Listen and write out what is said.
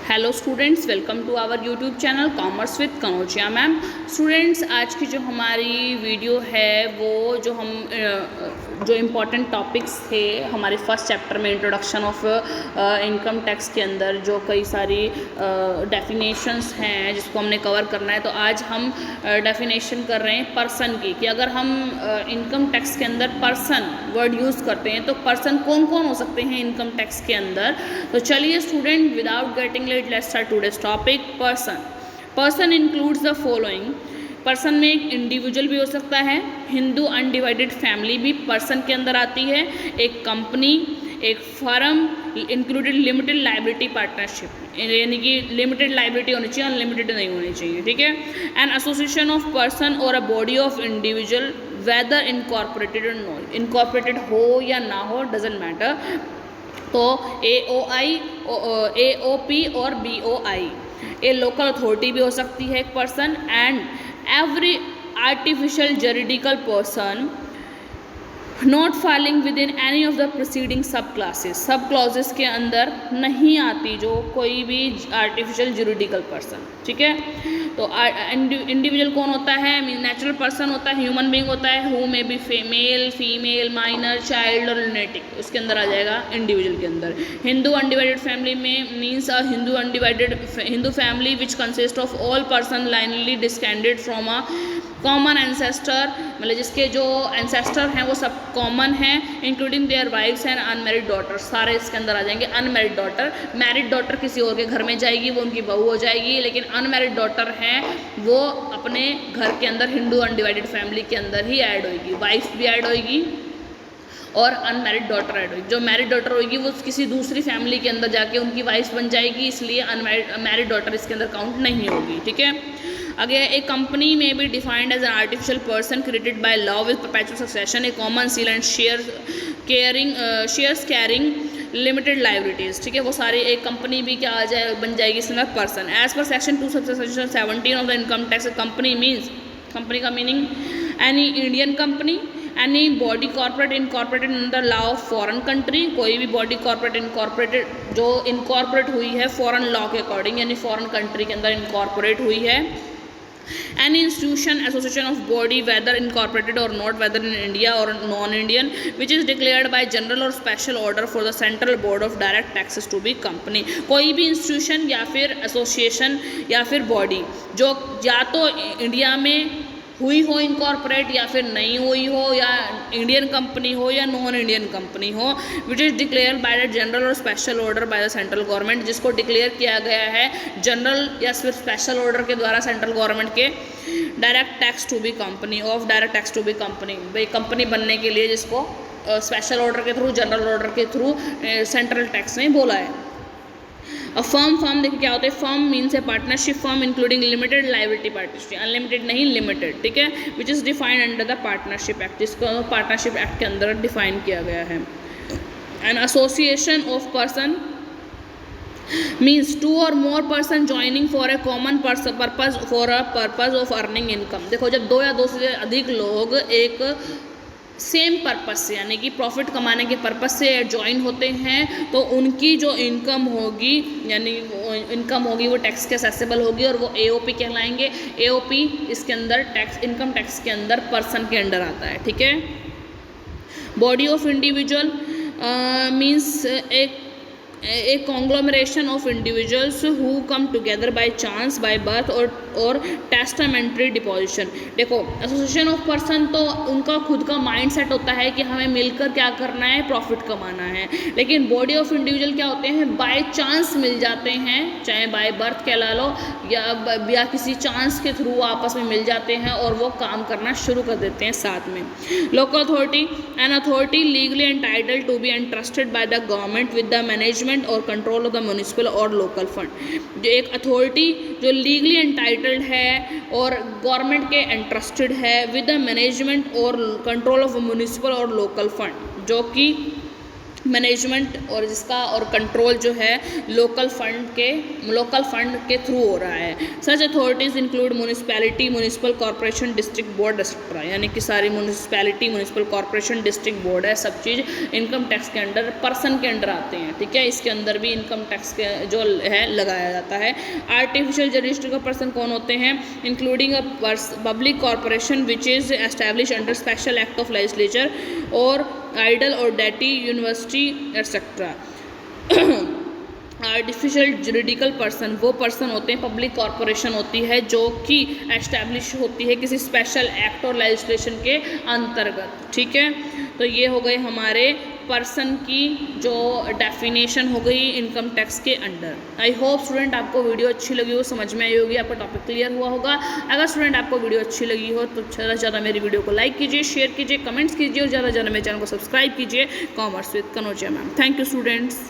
Hello students, welcome to our YouTube channel commerce with Kanaujia ma'am. Students, आज की जो हमारी वीडियो है वो जो इम्पोर्टेंट टॉपिक्स थे हमारे फर्स्ट चैप्टर में इंट्रोडक्शन ऑफ इनकम टैक्स के अंदर जो कई सारी डेफिनेशंस हैं जिसको हमने कवर करना है। तो आज हम डेफिनेशन कर रहे हैं पर्सन की, कि अगर हम इनकम टैक्स के अंदर पर्सन वर्ड यूज़ करते हैं तो पर्सन कौन कौन हो सकते हैं इनकम टैक्स के अंदर। तो चलिए student, without getting late, let's start today's topic. Person includes the following. Person में एक इंडिविजुअल भी हो सकता है, हिंदू अनडिवाइडेड फैमिली भी पर्सन के अंदर आती है, एक कंपनी, एक firm, included limited liability partnership, यानी कि लिमिटेड लाइबिलिटी होनी चाहिए, अनलिमिटेड नहीं होनी चाहिए, ठीक है। एन एसोसिएशन ऑफ पर्सन और a body of individual, whether incorporated और नॉट इनकॉर्पोरेटेड हो या ना हो, डजेंट मैटर। तो AOP और BOI, ए लोकल अथॉरिटी भी हो सकती है एक पर्सन। एंड एवरी आर्टिफिशियल जuridical person not falling within any of the proceeding sub classes, sub clauses के अंदर नहीं आती जो कोई भी आर्टिफिशियल जuridical पर्सन, ठीक है। तो इंडिविजुअल कौन होता है? नेचुरल पर्सन होता है, ह्यूमन बीइंग होता है, who may be male, female, minor, child और लुनेटिक, उसके अंदर आ जाएगा इंडिविजुअल के अंदर। हिंदू अनडिवाइडेड फैमिली में means a Hindu family which consist of all person lineally descended from a common ancestor, मतलब जिसके जो एंसेस्टर हैं वो सब कॉमन हैं, including their wives and unmarried daughter, सारे इसके अंदर आ जाएंगे। अनमैरिड डॉटर, मैरिड डॉटर किसी और के घर में जाएगी, वो उनकी बहू हो जाएगी, लेकिन अनमैरिड डॉटर हैं वो अपने घर के अंदर हिंदू अनडिवाइडेड फैमिली के अंदर ही ऐड होगी, वाइफ भी ऐड होगी और अनमैरिड डॉटर ऐड होगी। जो मैरिड डॉटर होगी वो किसी दूसरी फैमिली के अंदर जाके उनकी वाइफ बन जाएगी, इसलिए मैरिड डॉटर इसके अंदर काउंट नहीं होगी, ठीक है। अगेन, ए कंपनी में be defined as an artificial person created by law with perpetual succession, a common seal and shares carrying limited liabilities, ठीक है। वो सारी एक कंपनी भी क्या बन जाएगी इसमें person. As per section 2 subsection 17 of the income tax, company means, company का meaning any Indian company, any body corporate incorporated in the law of foreign country, कोई भी बॉडी कॉर्पोरेट इनकॉर्पोरेटेड जो इनकॉर्पोरेट हुई है फॉरेन लॉ के according, यानी foreign country के अंदर इनकॉर्पोरेट हुई है। Any institution, association of body, whether incorporated or not, whether in India or non-Indian, which is declared by general or special order for the Central Board of Direct Taxes to be company, कोई भी institution या फिर association या फिर body जो या तो India में हुई हो इनकॉर्पोरेट या फिर नहीं हुई हो, या इंडियन कंपनी हो या नॉन इंडियन कंपनी हो, which is declare by the general or special order by the central government, जिसको डिक्लेयर किया गया है जनरल या फिर स्पेशल ऑर्डर के द्वारा सेंट्रल गवर्नमेंट के, direct tax to be company, of direct tax to be company, भाई कंपनी बनने के लिए जिसको स्पेशल ऑर्डर के थ्रू, जनरल ऑर्डर के थ्रू सेंट्रल टैक्स ने बोला है। फर्म देखिए क्या होता है। Firm means a partnership firm including limited liability partnership, unlimited नहीं लिमिटेड, ठीक है, which is defined under the partnership act, जिसको पार्टनरशिप एक्ट के अंदर डिफाइन किया गया है। An association of person means two or more person joining for a common purpose of earning income। देखो, जब दो या दो से अधिक लोग एक सेम पर्पस से, यानी कि प्रॉफिट कमाने के पर्पस से ज्वाइन होते हैं, तो उनकी जो इनकम होगी, यानी इनकम होगी वो टैक्स के असेसेबल होगी और वो AOP कहलाएंगे। AOP इसके अंदर टैक्स, इनकम टैक्स के अंदर पर्सन के अंडर आता है, ठीक है। Body of individual means a conglomeration of individuals who come together by chance, by birth or testamentary deposition। देखो, एसोसिएशन ऑफ पर्सन तो उनका खुद का माइंड सेट होता है कि हमें मिलकर क्या करना है, प्रॉफिट कमाना है, लेकिन बॉडी ऑफ इंडिविजुअल क्या होते हैं, बाय चांस मिल जाते हैं, चाहे बाय बर्थ कहला लो या किसी चांस के थ्रू आपस में मिल जाते हैं और वो काम करना शुरू कर देते हैं साथ में। Local authority, an authority legally entitled to be entrusted by the government with the management और कंट्रोल ऑफ द म्यूनिसिपल और लोकल फंड, जो एक अथॉरिटी जो लीगली एंटाइटल्ड है और गवर्नमेंट के एंट्रस्टेड है विद द मैनेजमेंट और कंट्रोल ऑफ म्यूनिसिपल और लोकल फंड, जो कि मैनेजमेंट और जिसका और कंट्रोल जो है लोकल फंड के थ्रू हो रहा है। Such authorities include municipality, municipal corporation, district board etcetera, यानी कि सारी municipality, municipal corporation, district board है, सब चीज़ इनकम टैक्स के अंडर, पर्सन के अंडर आते हैं। ठीक है, इसके अंदर भी इनकम टैक्स के जो है लगाया जाता है। आर्टिफिशियल रजिस्टर का पर्सन कौन होते हैं? Including a public corporation which is establish under special act of legislature और आइडल और deity university etcetera. Artificial juridical person वो पर्सन होते हैं, पब्लिक कॉर्पोरेशन होती है जो कि एस्टैब्लिश होती है किसी स्पेशल एक्ट और लेजिस्लेशन के अंतर्गत। ठीक है, तो ये हो गए हमारे पर्सन की जो डेफिनेशन हो गई इनकम टैक्स के अंडर। आई होप स्टूडेंट आपको वीडियो अच्छी लगी हो, समझ में आई होगी, आपका टॉपिक क्लियर हुआ होगा। अगर स्टूडेंट आपको वीडियो अच्छी लगी हो तो ज़्यादा से ज़्यादा मेरी वीडियो को लाइक कीजिए, शेयर कीजिए, कमेंट्स कीजिए और ज़्यादा से ज़्यादा मेरे चैनल को सब्सक्राइब कीजिए। Commerce with Kanaujia ma'am. Thank you students.